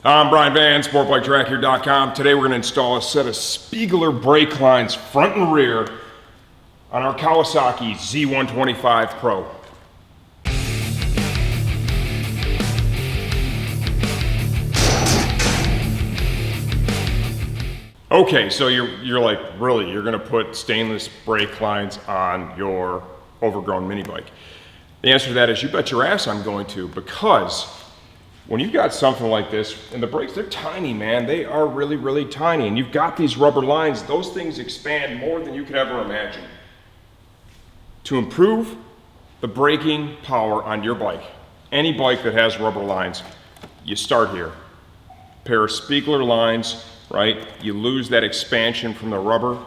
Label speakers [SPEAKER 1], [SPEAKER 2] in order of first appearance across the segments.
[SPEAKER 1] I'm Brian Van, SportbikeTrackHere.com. Today we're going to install a set of Spiegler brake lines front and rear on our Kawasaki Z125 Pro. Okay, so you're like, really, you're going to put stainless brake lines on your overgrown mini bike? The answer to that is you bet your ass I'm going to, because when you've got something like this, and the brakes, they're tiny, man. They are really, really tiny. And you've got these rubber lines, those things expand more than you could ever imagine. To improve the braking power on your bike, any bike that has rubber lines, you start here. A pair of Spiegler lines, right? You lose that expansion from the rubber.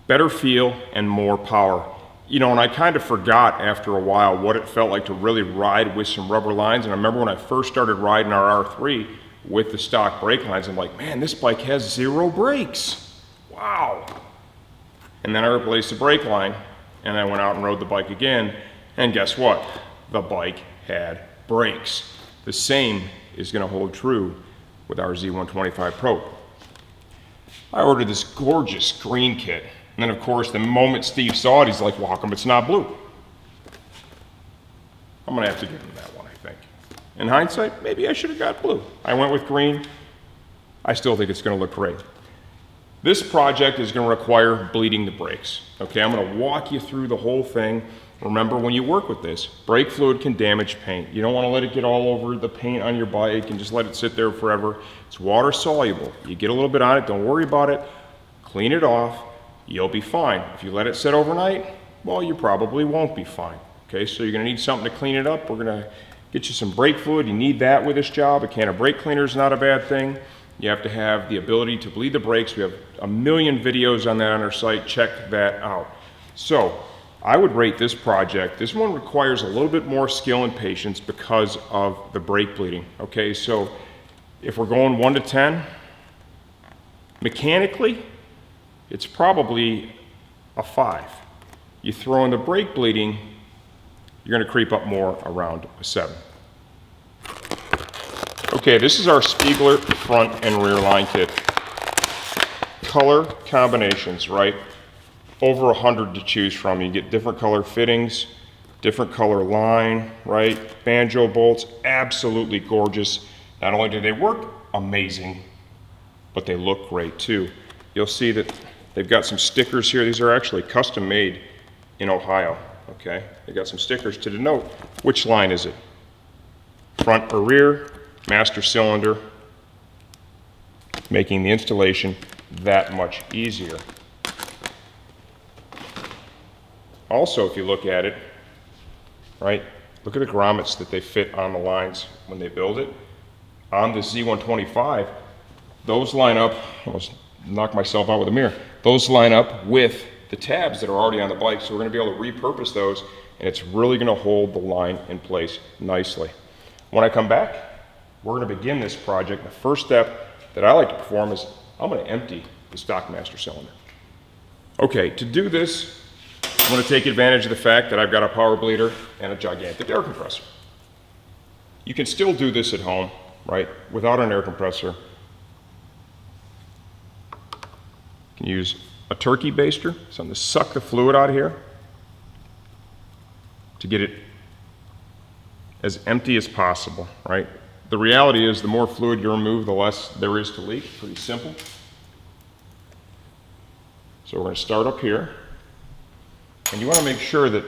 [SPEAKER 1] Better feel and more power. You know, and I kind of forgot after a while what it felt like to really ride with some rubber lines. And I remember when I first started riding our R3 with the stock brake lines, I'm like, man, this bike has 0 brakes. Wow. And then I replaced the brake line, and I went out and rode the bike again, and guess what? The bike had brakes. The same is going to hold true with our Z125 Pro. I ordered this gorgeous green kit. And then, of course, the moment Steve saw it, he's like, well, how come it's not blue? I'm going to have to give him that one, I think. In hindsight, maybe I should have got blue. I went with green. I still think it's going to look great. This project is going to require bleeding the brakes. Okay, I'm going to walk you through the whole thing. Remember, when you work with this, brake fluid can damage paint. You don't want to let it get all over the paint on your bike and just let it sit there forever. It's water soluble. You get a little bit on it, don't worry about it. Clean it off. You'll be fine. If you let it sit overnight, well, you probably won't be fine. Okay, so you're going to need something to clean it up. We're going to get you some brake fluid. You need that with this job. A can of brake cleaner is not a bad thing. You have to have the ability to bleed the brakes. We have a million videos on that on our site. Check that out. So I would rate this project. This one requires a little bit more skill and patience because of the brake bleeding. Okay, so if we're going 1 to 10, mechanically, it's probably a 5. You throw in the brake bleeding, you're going to creep up more around a 7. Okay, this is our Spiegler front and rear line kit. Color combinations, right? Over 100 to choose from. You get different color fittings, different color line, right? Banjo bolts, absolutely gorgeous. Not only do they work amazing, but they look great too. You'll see that they've got some stickers here. These are actually custom made in Ohio, okay? They got some stickers to denote which line is it. Front or rear, master cylinder, making the installation that much easier. Also, if you look at it, right, look at the grommets that they fit on the lines when they build it. On the Z125, those line up, I almost knocked myself out with a mirror. Those line up with the tabs that are already on the bike, so we're going to be able to repurpose those, and it's really going to hold the line in place nicely. When I come back, we're going to begin this project. The first step that I like to perform is I'm going to empty the stock master cylinder. Okay, to do this, I'm going to take advantage of the fact that I've got a power bleeder and a gigantic air compressor. You can still do this at home, right, without an air compressor. You can use a turkey baster, something to suck the fluid out of here to get it as empty as possible, right? The reality is the more fluid you remove, the less there is to leak. Pretty simple. So we're going to start up here. And you want to make sure that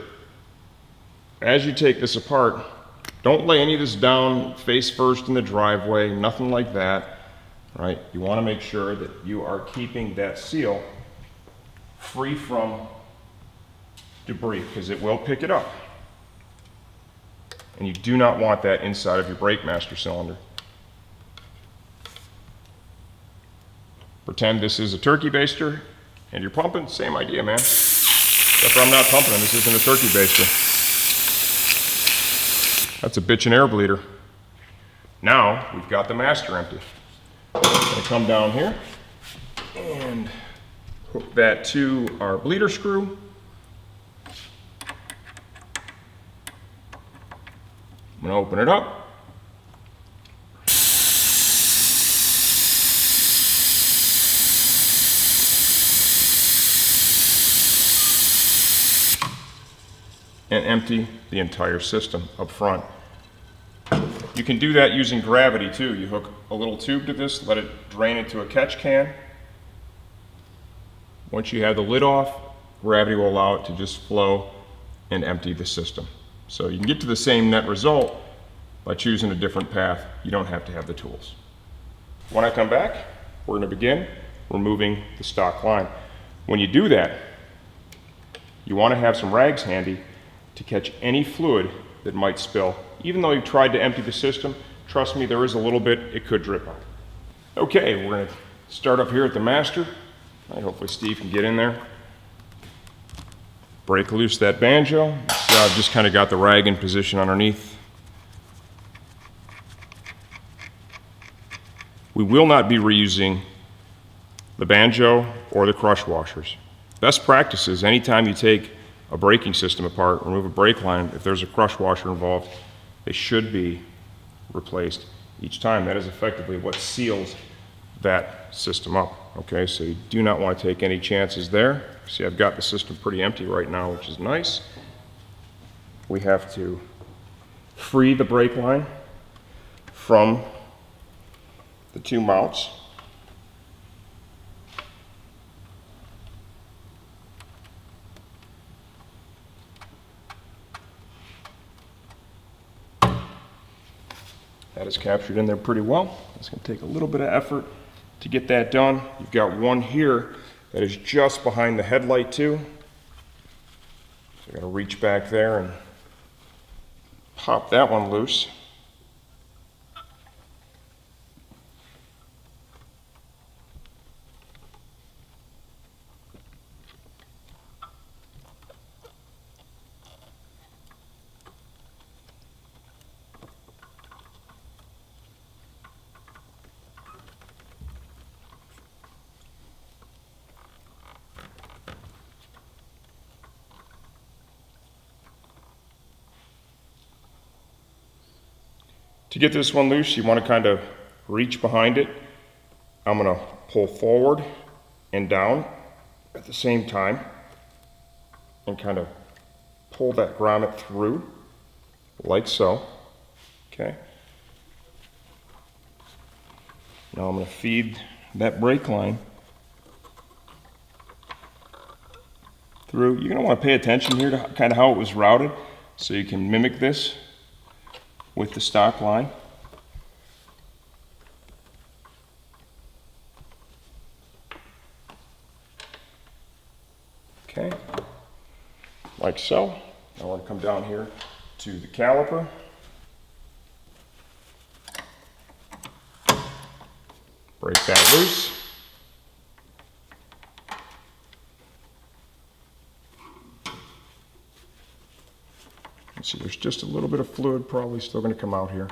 [SPEAKER 1] as you take this apart, don't lay any of this down face first in the driveway, nothing like that, right? You want to make sure that you are keeping that seal free from debris, because it will pick it up. And you do not want that inside of your brake master cylinder. Pretend this is a turkey baster and you're pumping, same idea, man. Except for I'm not pumping them, this isn't a turkey baster. That's a bitchin' air bleeder. Now we've got the master empty. I'm gonna come down here and hook that to our bleeder screw. I'm gonna open it up. and empty the entire system up front. You can do that using gravity too. You hook a little tube to this, let it drain into a catch can. Once you have the lid off, gravity will allow it to just flow and empty the system. So you can get to the same net result by choosing a different path. You don't have to have the tools. When I come back, we're going to begin removing the stock line. When you do that, you want to have some rags handy to catch any fluid that might spill. Even though you've tried to empty the system, trust me, there is a little bit, it could drip out. Okay, we're going to start up here at the master. Hopefully Steve can get in there. Break loose that banjo. So I've just kind of got the rag in position underneath. We will not be reusing the banjo or the crush washers. Best practice is anytime you take a braking system apart, remove a brake line, if there's a crush washer involved, they should be replaced each time. That is effectively what seals that system up. Okay, so you do not want to take any chances there. See, I've got the system pretty empty right now, which is nice. We have to free the brake line from the two mounts. That is captured in there pretty well. It's going to take a little bit of effort to get that done. You've got one here that is just behind the headlight too. So you're going to reach back there and pop that one loose. To get this one loose, you want to kind of reach behind it. I'm going to pull forward and down at the same time and kind of pull that grommet through like so. Okay. Now I'm going to feed that brake line through. You're going to want to pay attention here to kind of how it was routed so you can mimic this with the stock line. Okay, like so. I want to come down here to the caliper. Break that loose. See, there's just a little bit of fluid probably still going to come out here.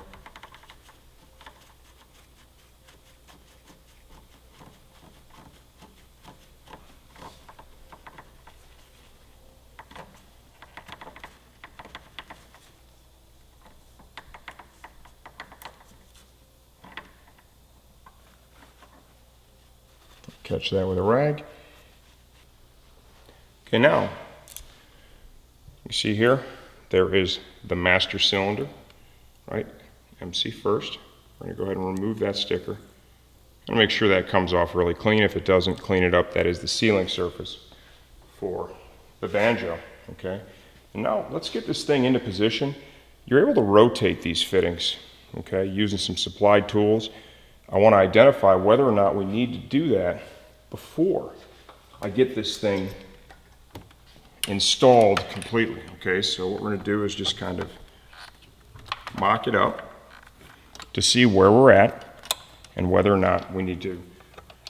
[SPEAKER 1] Catch that with a rag. Okay, now, you see here, there is the master cylinder, right? MC first. We're going to go ahead and remove that sticker. And make sure that comes off really clean. If it doesn't, clean it up. That is the sealing surface for the banjo, okay? And now, let's get this thing into position. You're able to rotate these fittings, okay, using some supplied tools. I want to identify whether or not we need to do that before I get this thing installed completely. Okay, so what we're going to do is just kind of mock it up to see where we're at and whether or not we need to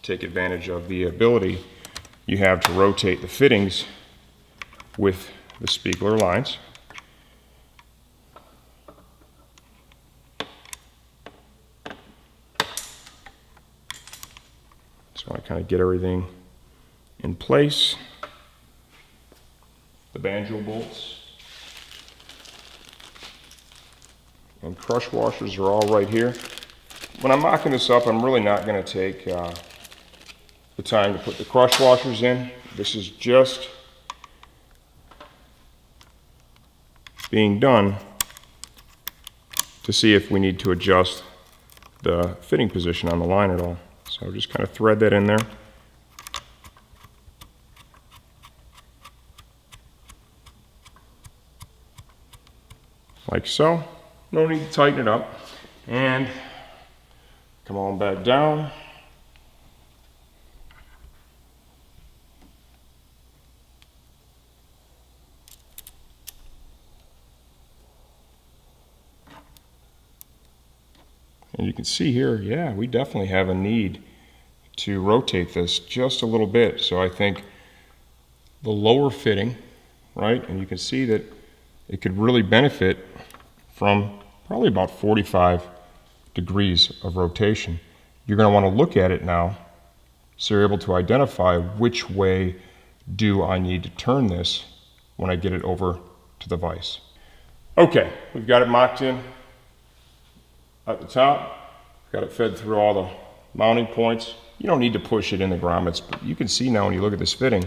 [SPEAKER 1] take advantage of the ability you have to rotate the fittings with the Spiegler lines. So I kind of get everything in place. The banjo bolts and crush washers are all right here. When I'm mocking this up, I'm really not going to take the time to put the crush washers in. This is just being done to see if we need to adjust the fitting position on the line at all. So just kind of thread that in there. Like so. No need to tighten it up. And come on back down. And you can see here, yeah, we definitely have a need to rotate this just a little bit. So I think the lower fitting, right, and you can see that it could really benefit from probably about 45 degrees of rotation. You're going to want to look at it now so you're able to identify which way do I need to turn this when I get it over to the vise. Okay, we've got it mocked in at the top. Got it fed through all the mounting points. You don't need to push it in the grommets, but you can see now when you look at this fitting,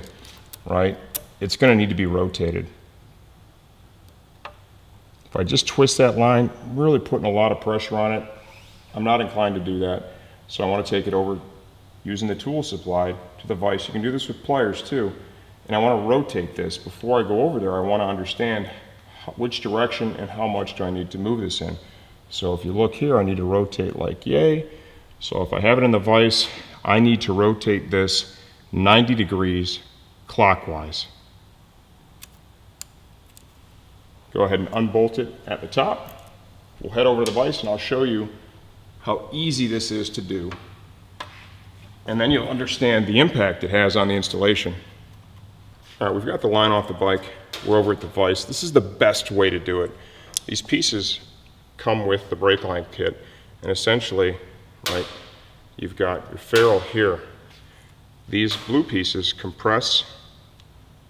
[SPEAKER 1] right, it's going to need to be rotated. If I just twist that line, I'm really putting a lot of pressure on it. I'm not inclined to do that. So I want to take it over using the tool supplied to the vise. You can do this with pliers too. And I want to rotate this. Before I go over there, I want to understand which direction and how much do I need to move this in. So if you look here, I need to rotate like yay. So if I have it in the vise, I need to rotate this 90 degrees clockwise. Go ahead and unbolt it at the top. We'll head over to the vise and I'll show you how easy this is to do. And then you'll understand the impact it has on the installation. All right, we've got the line off the bike. We're over at the vise. This is the best way to do it. These pieces come with the brake line kit. And essentially, right, you've got your ferrule here. These blue pieces compress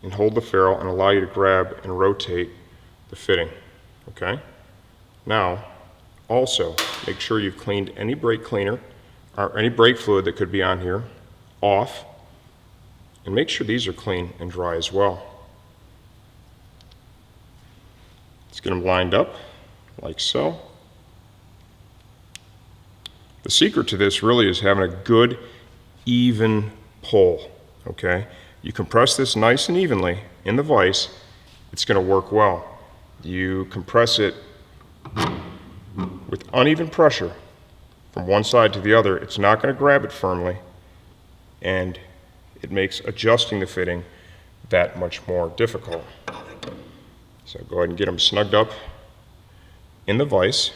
[SPEAKER 1] and hold the ferrule and allow you to grab and rotate the fitting, okay? Now, also, make sure you've cleaned any brake cleaner or any brake fluid that could be on here off, and make sure these are clean and dry as well. Let's get them lined up like so. The secret to this really is having a good, even pull, okay? You compress this nice and evenly in the vise, it's going to work well. You compress it with uneven pressure from one side to the other, it's not going to grab it firmly, and it makes adjusting the fitting that much more difficult. So go ahead and get them snugged up in the vise,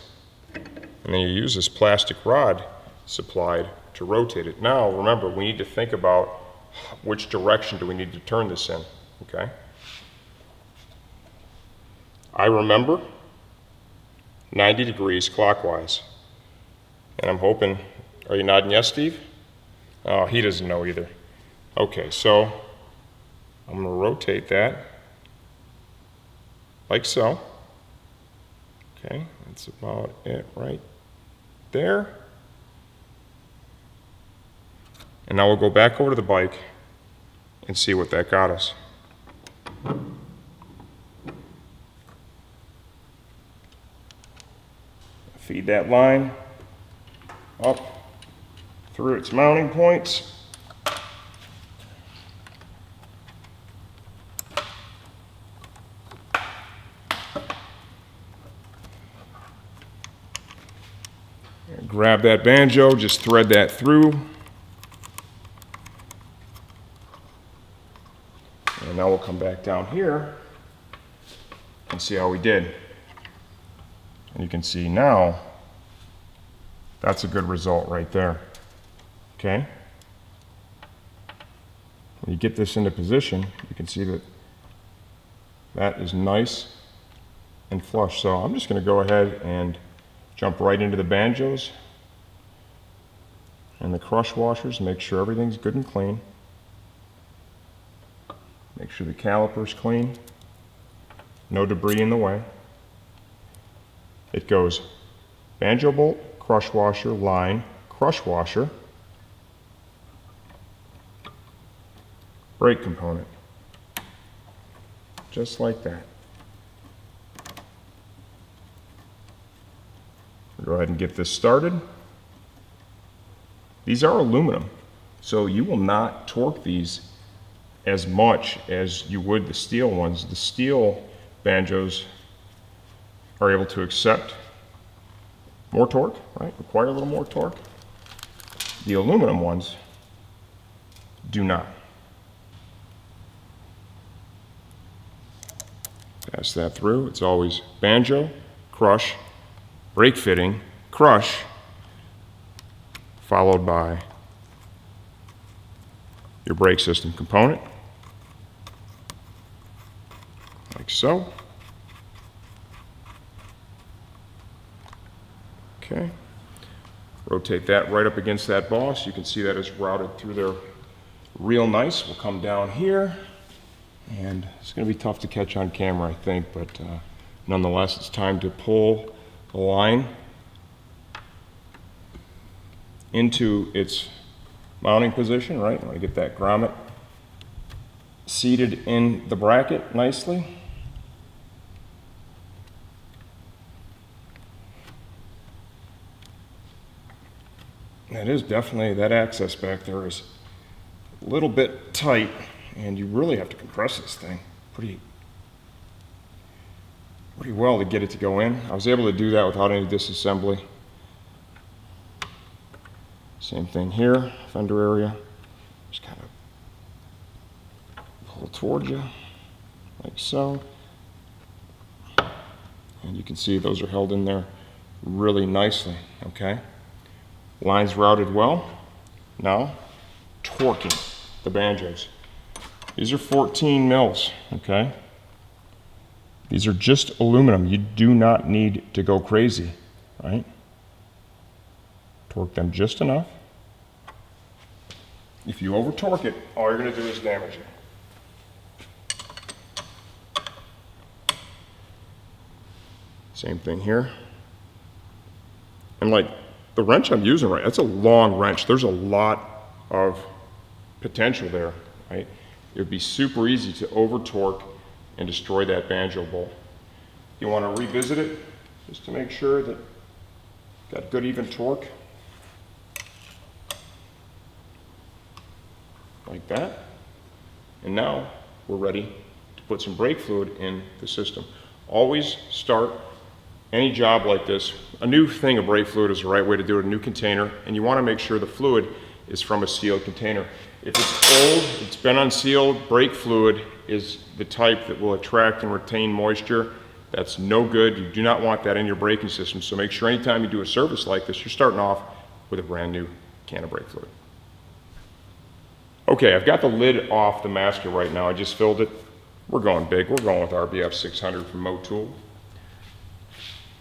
[SPEAKER 1] and then you use this plastic rod supplied to rotate it. Now remember, we need to think about which direction do we need to turn this in, okay? I remember 90 degrees clockwise. And I'm hoping, are you nodding yes, Steve? Oh, he doesn't know either. Okay, so I'm going to rotate that like so. Okay, that's about it right there. And now we'll go back over to the bike and see what that got us. Feed that line up through its mounting points. And grab that banjo, just thread that through. And now we'll come back down here and see how we did. And you can see now, that's a good result right there, okay? When you get this into position, you can see that that is nice and flush. So I'm just gonna go ahead and jump right into the banjos and the crush washers, make sure everything's good and clean. Make sure the caliper's clean, no debris in the way. It goes banjo bolt, crush washer, line, crush washer, brake component. Just like that. We'll go ahead and get this started. These are aluminum, so you will not torque these as much as you would the steel ones. The steel banjos are able to accept more torque, right? Require a little more torque. The aluminum ones do not. Pass that through. It's always banjo, crush, brake fitting, crush, followed by your brake system component, like so. Okay. Rotate that right up against that boss. You can see that is routed through there real nice. We'll come down here, and it's going to be tough to catch on camera, I think, but nonetheless, it's time to pull the line into its mounting position, right? I want to get that grommet seated in the bracket nicely. That is definitely, that access back there is a little bit tight, and you really have to compress this thing pretty well to get it to go in. I was able to do that without any disassembly. Same thing here, fender area. Just kind of pull towards you, like so. And you can see those are held in there really nicely, okay? Lines routed well. Now, torquing the banjos. These are 14 mils, okay? These are just aluminum. You do not need to go crazy, right? Torque them just enough. If you over torque it, all you're going to do is damage it. Same thing here. And like the wrench I'm using, right, that's a long wrench. There's a lot of potential there, right? It would be super easy to over torque and destroy that banjo bowl. You want to revisit it just to make sure that you've got good even torque. Like that. And now we're ready to put some brake fluid in the system. Always start any job like this. A new thing of brake fluid is the right way to do it, a new container, and you want to make sure the fluid is from a sealed container. If it's old, it's been unsealed, brake fluid is the type that will attract and retain moisture. That's no good. You do not want that in your braking system, so make sure anytime you do a service like this, you're starting off with a brand new can of brake fluid. Okay, I've got the lid off the master right now. I just filled it. We're going big. We're going with RBF 600 from Motul.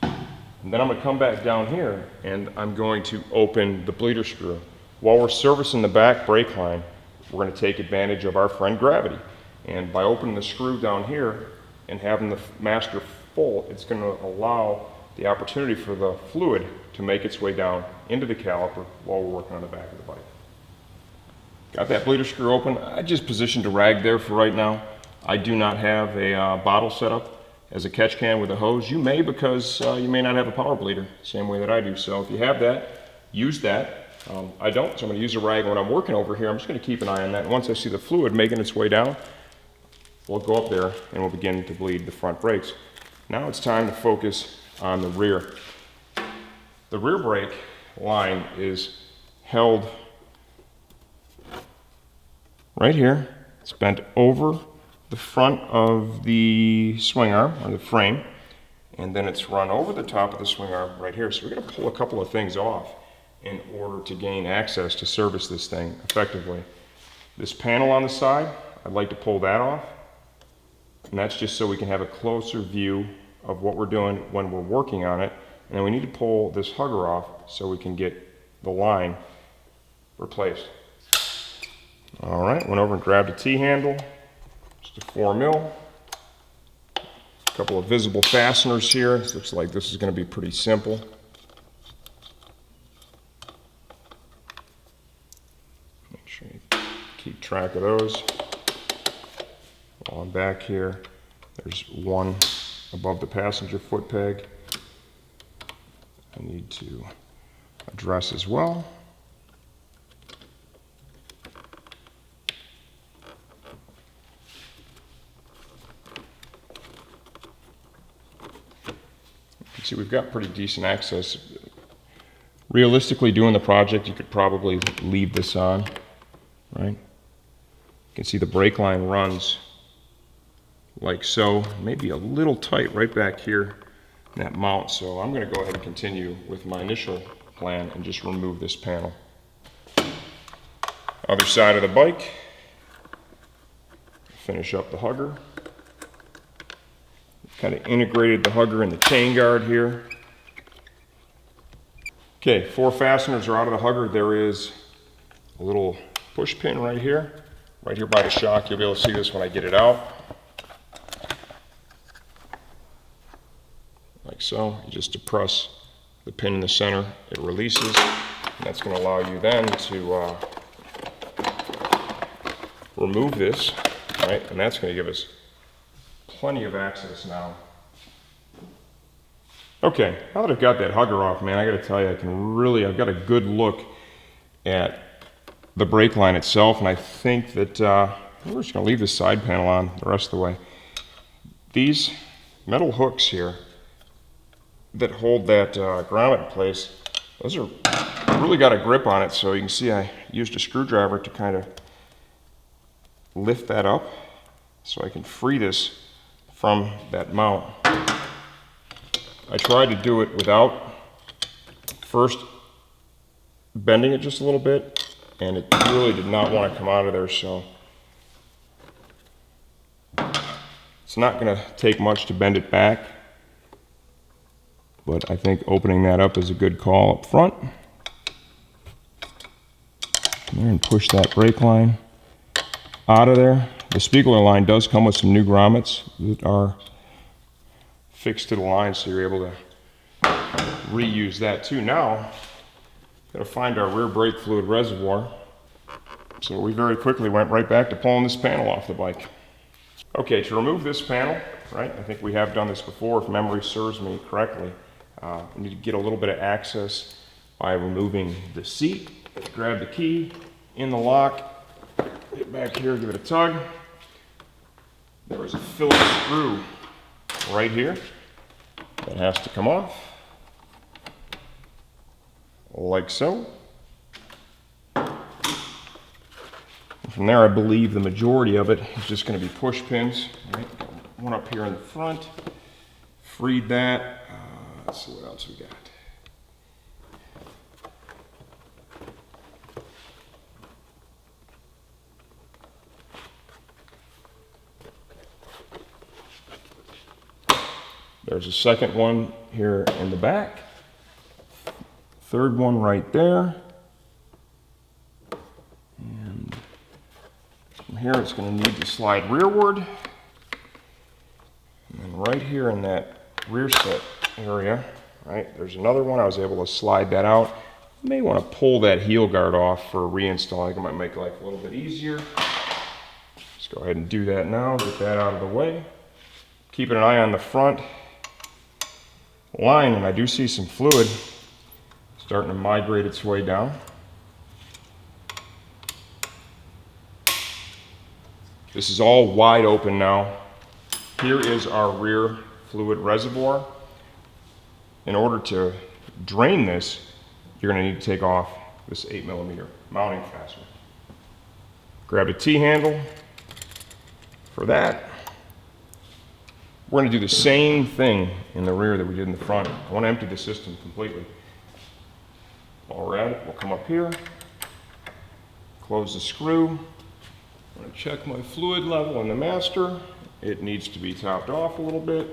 [SPEAKER 1] And then I'm going to come back down here and I'm going to open the bleeder screw. While we're servicing the back brake line, we're going to take advantage of our friend gravity. And by opening the screw down here and having the master full, it's going to allow the opportunity for the fluid to make its way down into the caliper while we're working on the back of the bike. Got that bleeder screw open. I just positioned a rag there for right now. I do not have a bottle set up as a catch can with a hose. You may, because you may not have a power bleeder, same way that I do. So if you have that, use that. I don't, so I'm going to use a rag when I'm working over here. I'm just going to keep an eye on that. And once I see the fluid making its way down, we'll go up there and we'll begin to bleed the front brakes. Now it's time to focus on the rear. The rear brake line is held right here. It's bent over the front of the swing arm, or the frame, and then it's run over the top of the swing arm right here. So we're going to pull a couple of things off in order to gain access to service this thing effectively. This panel on the side, I'd like to pull that off, and that's just so we can have a closer view of what we're doing when we're working on it. And then we need to pull this hugger off so we can get the line replaced. All right, went over and grabbed a T-handle, just a 4 mil. A couple of visible fasteners here. This looks like this is going to be pretty simple. Make sure you keep track of those. While I'm back here, there's one above the passenger foot peg. I need need to address as well. You can see we've got pretty decent access. Realistically, doing the project, you could probably leave this on, right? You can see the brake line runs like so, maybe a little tight right back here in that mount. So I'm going to go ahead and continue with my initial plan and just remove this panel. Other side of the bike, finish up the hugger. Kind of integrated the hugger and the chain guard here. Okay, 4 fasteners are out of the hugger. There is a little push pin right here by the shock. You'll be able to see this when I get it out. Like so. You just depress the pin in the center, it releases, and that's going to allow you then to remove this, right? And that's going to give us plenty of access now. Okay, now that I've got that hugger off, man, I got to tell you, I've got a good look at the brake line itself, and I think that we're just going to leave this side panel on the rest of the way. These metal hooks here that hold that grommet in place, those are really got a grip on it, so you can see I used a screwdriver to kind of lift that up so I can free this from that mount. I tried to do it without first bending it just a little bit, and it really did not want to come out of there, so it's not going to take much to bend it back, but I think opening that up is a good call up front. And push that brake line out of there. The Spiegler line does come with some new grommets that are fixed to the line, so you're able to reuse that too. Now, gotta find our rear brake fluid reservoir. So we very quickly went right back to pulling this panel off the bike. Okay, to remove this panel, right, I think we have done this before if memory serves me correctly. We need to get a little bit of access by removing the seat. Grab the key in the lock, get back here, give it a tug. There is a Phillips screw right here that has to come off, like so. From there, I believe the majority of it is just going to be push pins. Right? One up here in the front. Freed that. Let's see what else we got. There's a second one here in the back. Third one right there. And from here it's going to need to slide rearward. And then right here in that rear set area, right, there's another one. I was able to slide that out. You may want to pull that heel guard off for reinstall. I think it might make life a little bit easier. Let's go ahead and do that now. Get that out of the way. Keeping an eye on the front line, and I do see some fluid starting to migrate its way down. This is all wide open now. Here is our rear fluid reservoir. In order to drain this, you're going to need to take off this 8mm mounting fastener. Grab a T-handle for that. We're going to do the same thing in the rear that we did in the front. I want to empty the system completely. While we're at it, we'll come up here, close the screw. I'm going to check my fluid level in the master. It needs to be topped off a little bit.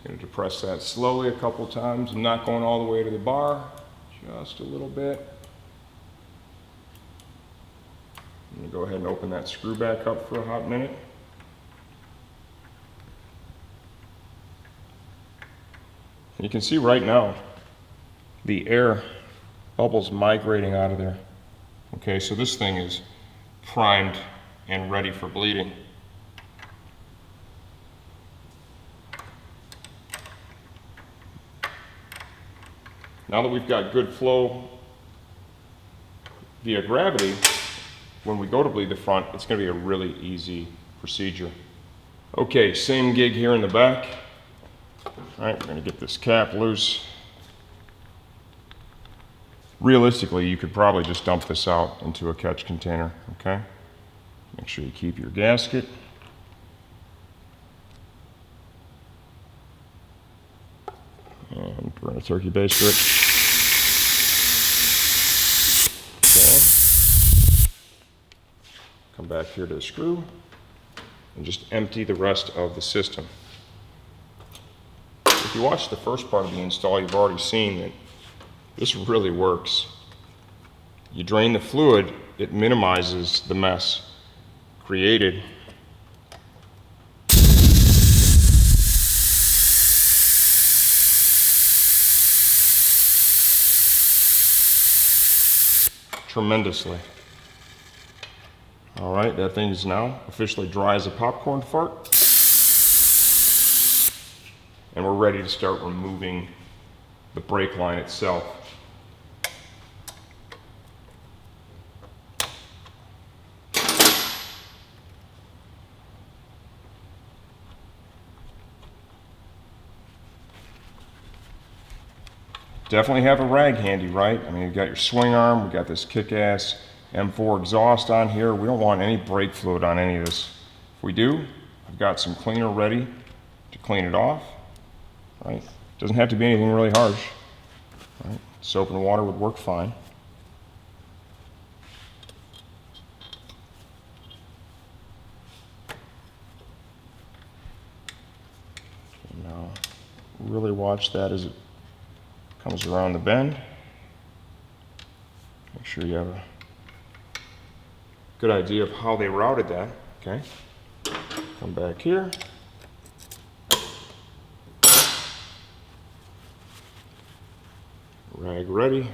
[SPEAKER 1] Going to depress that slowly a couple times. I'm not going all the way to the bar, just a little bit. I'm going to go ahead and open that screw back up for a hot minute. You can see right now the air bubbles migrating out of there. Okay, so this thing is primed and ready for bleeding. Now that we've got good flow via gravity, when we go to bleed the front, it's going to be a really easy procedure. Okay, same gig here in the back. All right, we're going to get this cap loose. Realistically, you could probably just dump this out into a catch container, okay? Make sure you keep your gasket. And burn a turkey base to it. Okay. Come back here to the screw and just empty the rest of the system. If you watch the first part of the install, you've already seen that this really works. You drain the fluid, it minimizes the mess created. Tremendously. All right, that thing is now officially dry as a popcorn fart. And we're ready to start removing the brake line itself. Definitely have a rag handy, right? I mean, you've got your swing arm, we've got this kick-ass M4 exhaust on here. We don't want any brake fluid on any of this. If we do, I've got some cleaner ready to clean it off, right? Doesn't have to be anything really harsh, right? Soap and water would work fine. Now, really watch that as it comes around the bend. Make sure you have a good idea of how they routed that, okay? Come back here. Rag ready.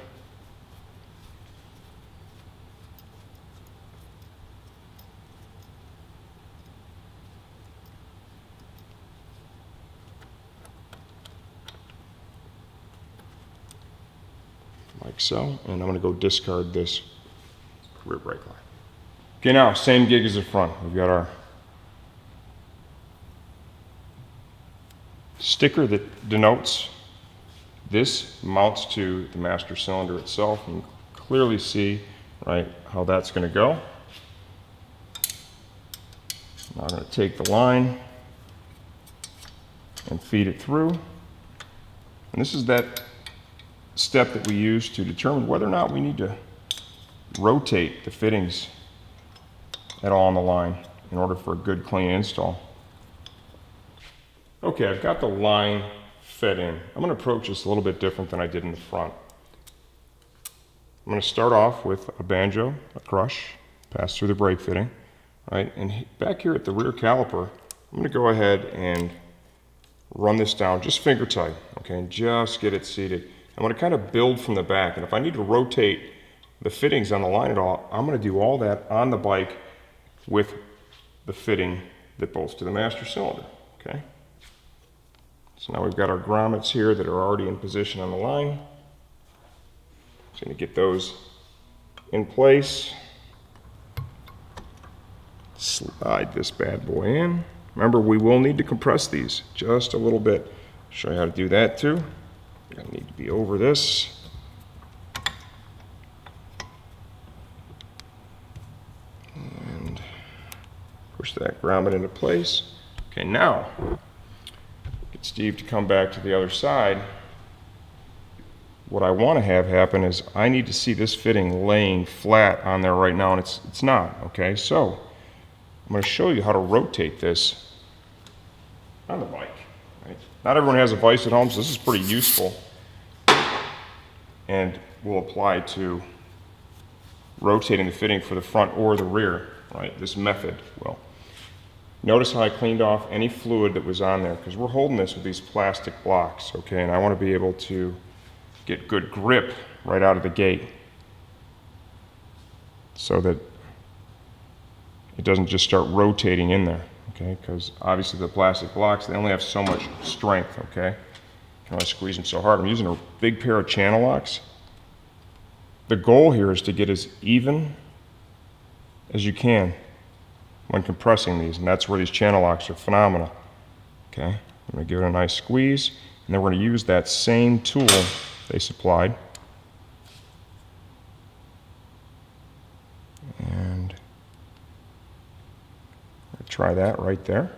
[SPEAKER 1] Like so, and I'm going to go discard this rear brake line. Okay, now same gig as the front. We've got our sticker that denotes this mounts to the master cylinder itself. You can clearly see, right, how that's going to go. Now I'm going to take the line and feed it through. And this is that step that we use to determine whether or not we need to rotate the fittings at all on the line in order for a good clean install. Okay, I've got the line fed in. I'm going to approach this a little bit different than I did in the front. I'm going to start off with a banjo, a crush, pass through the brake fitting, right? And back here at the rear caliper, I'm going to go ahead and run this down just finger tight, okay, and just get it seated. I'm going to kind of build from the back, and if I need to rotate the fittings on the line at all, I'm going to do all that on the bike with the fitting that bolts to the master cylinder, okay? So now we've got our grommets here that are already in position on the line. Just going to get those in place. Slide this bad boy in. Remember, we will need to compress these just a little bit. Show you how to do that too. You're going to need to be over this. And push that grommet into place. Okay, now get Steve to come back to the other side. What I want to have happen is I need to see this fitting laying flat on there right now, and it's not, okay? So I'm going to show you how to rotate this on the bike. Right? Not everyone has a vise at home, so this is pretty useful and will apply to rotating the fitting for the front or the rear, right? This method will. Notice how I cleaned off any fluid that was on there, because we're holding this with these plastic blocks, okay? And I want to be able to get good grip right out of the gate so that it doesn't just start rotating in there, okay? Because obviously the plastic blocks, they only have so much strength, okay? You can only squeeze them so hard. I'm using a big pair of channel locks. The goal here is to get as even as you can when compressing these, and that's where these channel locks are phenomenal. Okay, I'm going to give it a nice squeeze, and then we're going to use that same tool they supplied. And try that right there.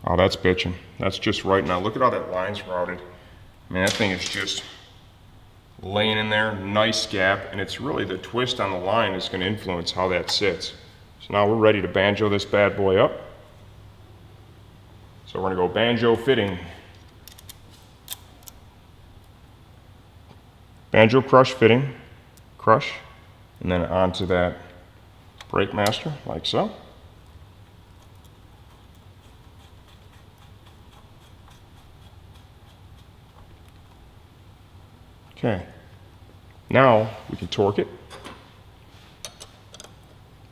[SPEAKER 1] Oh, that's bitching. That's just right now. Look at how that line's routed. I mean, that thing is just laying in there, nice gap, and it's really the twist on the line is going to influence how that sits. So now we're ready to banjo this bad boy up. So we're going to go banjo fitting. Banjo crush fitting, crush, and then onto that brake master, like so. Okay, now we can torque it.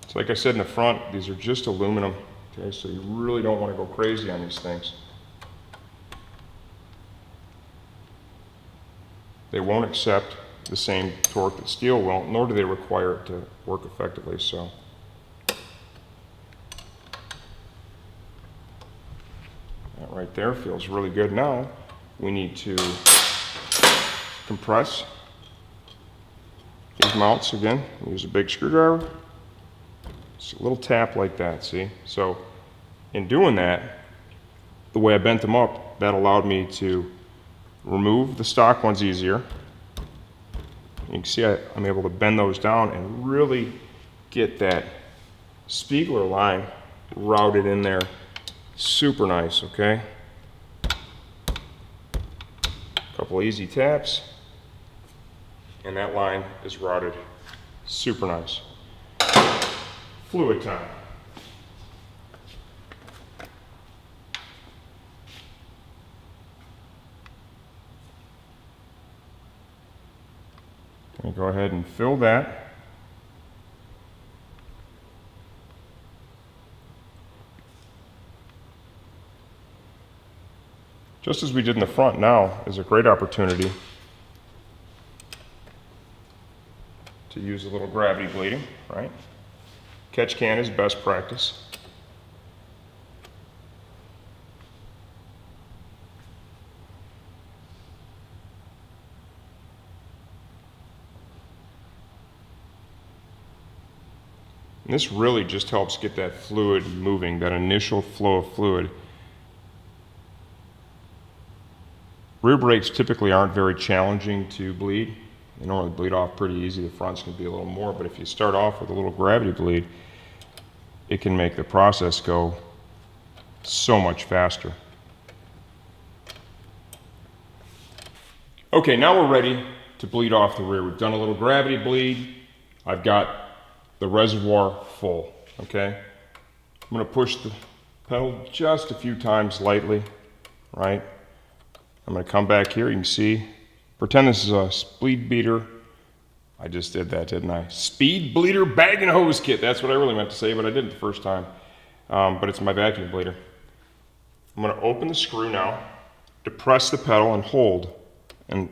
[SPEAKER 1] So like I said in the front, these are just aluminum, okay, so you really don't want to go crazy on these things. They won't accept the same torque that steel will, nor do they require it to work effectively, so. That right there feels really good. Now we need to compress these mounts again. Use a big screwdriver. Just a little tap like that, see? So in doing that, the way I bent them up, that allowed me to remove the stock ones easier. You can see I'm able to bend those down and really get that Spiegler line routed in there. Super nice, okay? Couple easy taps, and that line is routed super nice. Fluid time. Gonna go ahead and fill that. Just as we did in the front, now is a great opportunity to use a little gravity bleeding, right? Catch can is best practice. And this really just helps get that fluid moving, that initial flow of fluid. Rear brakes typically aren't very challenging to bleed. They normally bleed off pretty easy. The front's can be a little more, but if you start off with a little gravity bleed, it can make the process go so much faster. Okay, now we're ready to bleed off the rear. We've done a little gravity bleed. I've got the reservoir full, okay? I'm gonna push the pedal just a few times lightly, right? I'm gonna come back here, you can see, pretend this is a speed beater. I just did that, didn't I? Speed bleeder bag and hose kit. That's what I really meant to say, but I didn't the first time. But it's my vacuum bleeder. I'm gonna open the screw now, depress the pedal and hold. And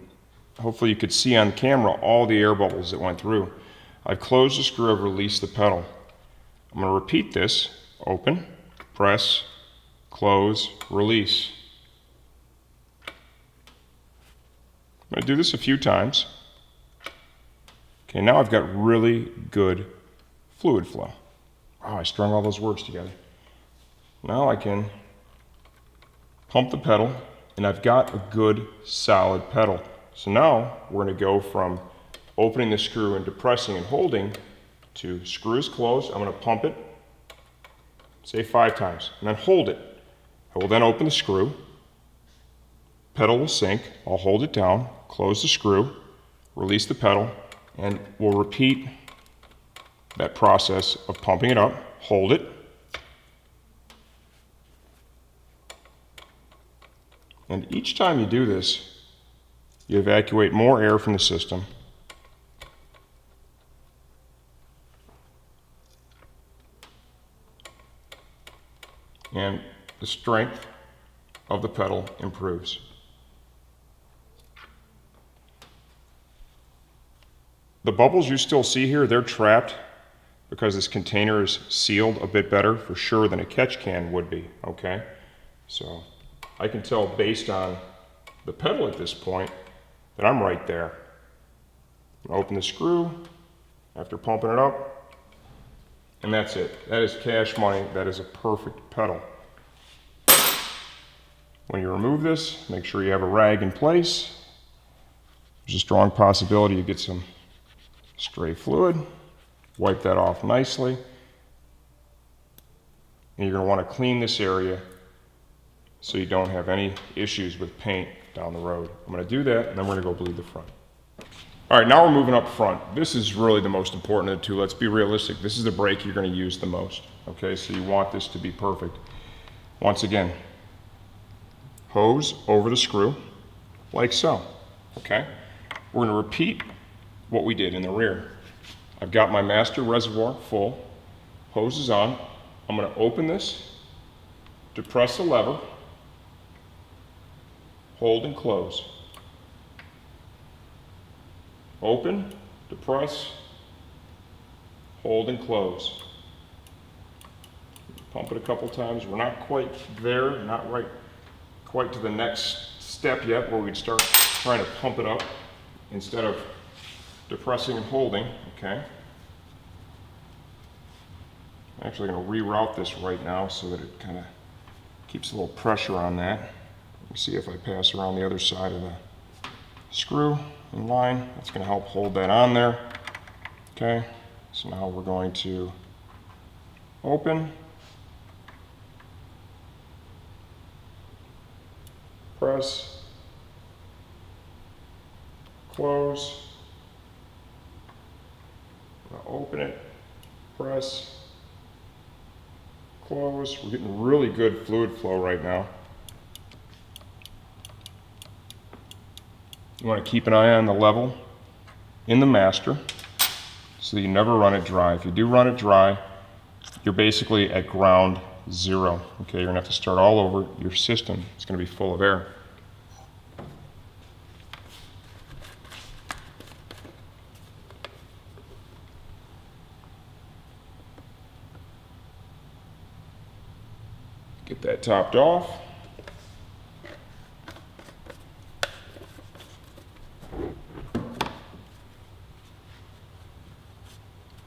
[SPEAKER 1] hopefully you could see on camera all the air bubbles that went through. I've closed the screw, I've released the pedal. I'm gonna repeat this. Open, press, close, release. I'm going to do this a few times. Okay, now I've got really good fluid flow. Wow, I strung all those words together. Now I can pump the pedal, and I've got a good solid pedal. So now we're going to go from opening the screw and depressing and holding to screw is closed. I'm going to pump it, say 5 times, and then hold it. I will then open the screw. Pedal will sink. I'll hold it down, close the screw, release the pedal, and we'll repeat that process of pumping it up. Hold it. And each time you do this, you evacuate more air from the system. And the strength of the pedal improves. The bubbles you still see here, they're trapped because this container is sealed a bit better for sure than a catch can would be, okay? So I can tell based on the pedal at this point that I'm right there. I'm gonna open the screw after pumping it up, and that's it. That is cash money. That is a perfect pedal. When you remove this, make sure you have a rag in place. There's a strong possibility you get some stray fluid. Wipe that off nicely. And you're going to want to clean this area so you don't have any issues with paint down the road. I'm going to do that, and then we're going to go bleed the front. All right, now we're moving up front. This is really the most important of the two. Let's be realistic. This is the brake you're going to use the most. Okay, so you want this to be perfect. Once again, hose over the screw, like so. Okay, we're going to repeat what we did in the rear. I've got my master reservoir full, hose is on. I'm going to open this, depress the lever, hold and close. Open, depress, hold and close. Pump it a couple times. We're not quite there, not right quite to the next step yet where we'd start trying to pump it up instead of depressing and holding, okay? I'm actually going to reroute this right now so that it kind of keeps a little pressure on that. Let me see if I pass around the other side of the screw and line. That's going to help hold that on there. Okay, so now we're going to open, press, close, open it, press, close. We're getting really good fluid flow right now. You want to keep an eye on the level in the master so that you never run it dry. If you do run it dry, you're basically at ground zero. Okay, you're going to have to start all over. Your system is going to be full of air. Get that topped off.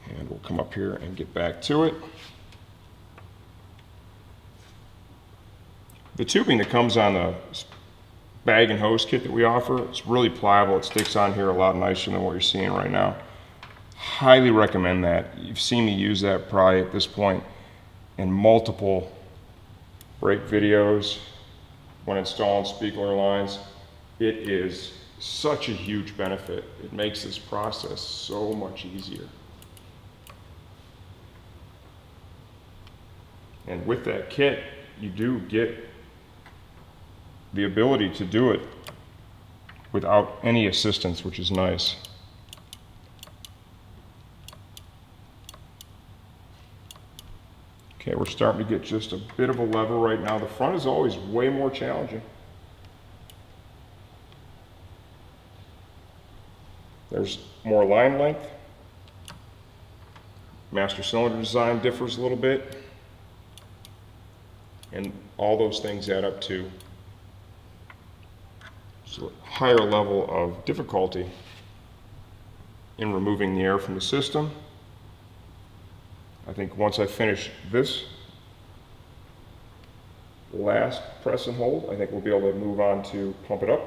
[SPEAKER 1] And we'll come up here and get back to it. The tubing that comes on the bag and hose kit that we offer, it's really pliable. It sticks on here a lot nicer than what you're seeing right now. Highly recommend that. You've seen me use that probably at this point in multiple brake videos when installing Spiegler lines. It is such a huge benefit. It makes this process so much easier. And with that kit, you do get the ability to do it without any assistance, which is nice. Okay, we're starting to get just a bit of a level right now. The front is always way more challenging. There's more line length. Master cylinder design differs a little bit. And all those things add up to a higher level of difficulty in removing the air from the system. I think once I finish this last press and hold, I think we'll be able to move on to pump it up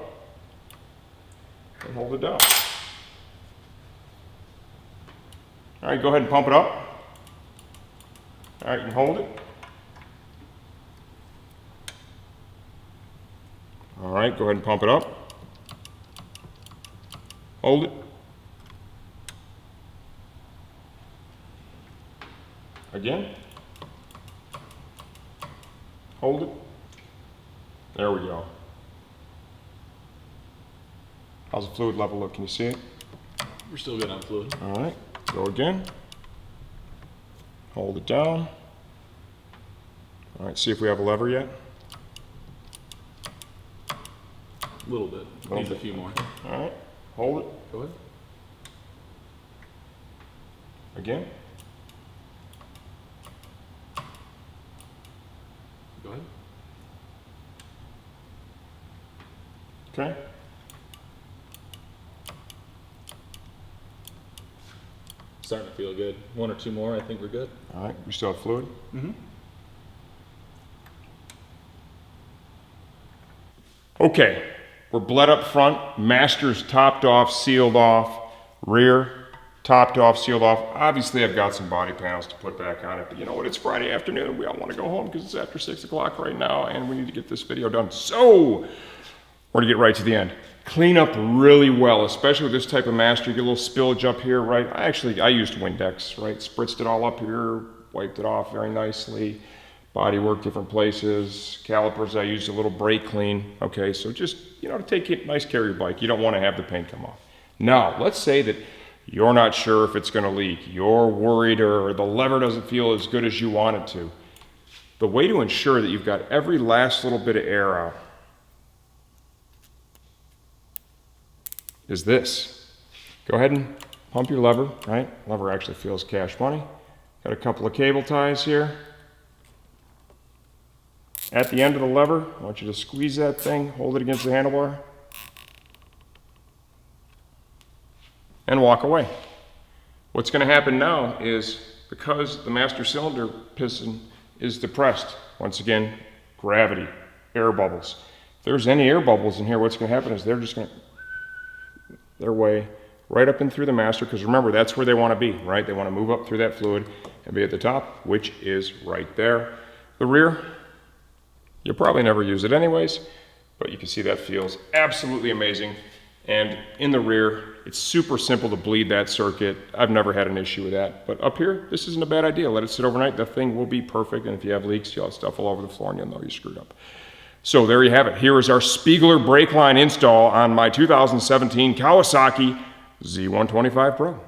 [SPEAKER 1] and hold it down. All right, go ahead and pump it up. All right, you can hold it. All right, go ahead and pump it up. Hold it. Again. Hold it. There we go. How's the fluid level look? Can you see it?
[SPEAKER 2] We're still good on fluid.
[SPEAKER 1] All right, go again. Hold it down. All right, see if we have a lever yet.
[SPEAKER 2] A little bit. Needs a few more.
[SPEAKER 1] All right, hold it.
[SPEAKER 2] Go ahead.
[SPEAKER 1] Again.
[SPEAKER 2] Go ahead.
[SPEAKER 1] Okay.
[SPEAKER 2] Starting to feel good. One or two more, I think we're good.
[SPEAKER 1] All right, we still have fluid?
[SPEAKER 2] Mm-hmm.
[SPEAKER 1] Okay, we're bled up front, master's topped off, sealed off, rear topped off, sealed off. Obviously I've got some body panels to put back on it, but you know what, it's Friday afternoon, we all want to go home because it's after 6 o'clock right now and we need to get this video done. So, we're gonna get right to the end. Clean up really well, especially with this type of master. You get a little spillage up here, right? I used Windex, right? Spritzed it all up here, wiped it off very nicely. Body work, different places. Calipers, I used a little brake clean. Okay, so just, you know, to take nice care of your bike. You don't want to have the paint come off. Now, let's say that you're not sure if it's going to leak. You're worried or the lever doesn't feel as good as you want it to. The way to ensure that you've got every last little bit of air out is this. Go ahead and pump your lever, right? Lever actually feels cash money. Got a couple of cable ties here. At the end of the lever, I want you to squeeze that thing, hold it against the handlebar, and walk away. What's going to happen now is, because the master cylinder piston is depressed, once again, gravity, air bubbles. If there's any air bubbles in here, what's going to happen is they're just going to their way right up and through the master, because remember, that's where they want to be, right? They want to move up through that fluid and be at the top, which is right there. The rear, you'll probably never use it anyways, but you can see that feels absolutely amazing. And in the rear, it's super simple to bleed that circuit. I've never had an issue with that. But up here, this isn't a bad idea. Let it sit overnight. The thing will be perfect. And if you have leaks, you'll have stuff all over the floor and you'll know you screwed up. So there you have it. Here is our Spiegler brake line install on my 2017 Kawasaki Z125 Pro.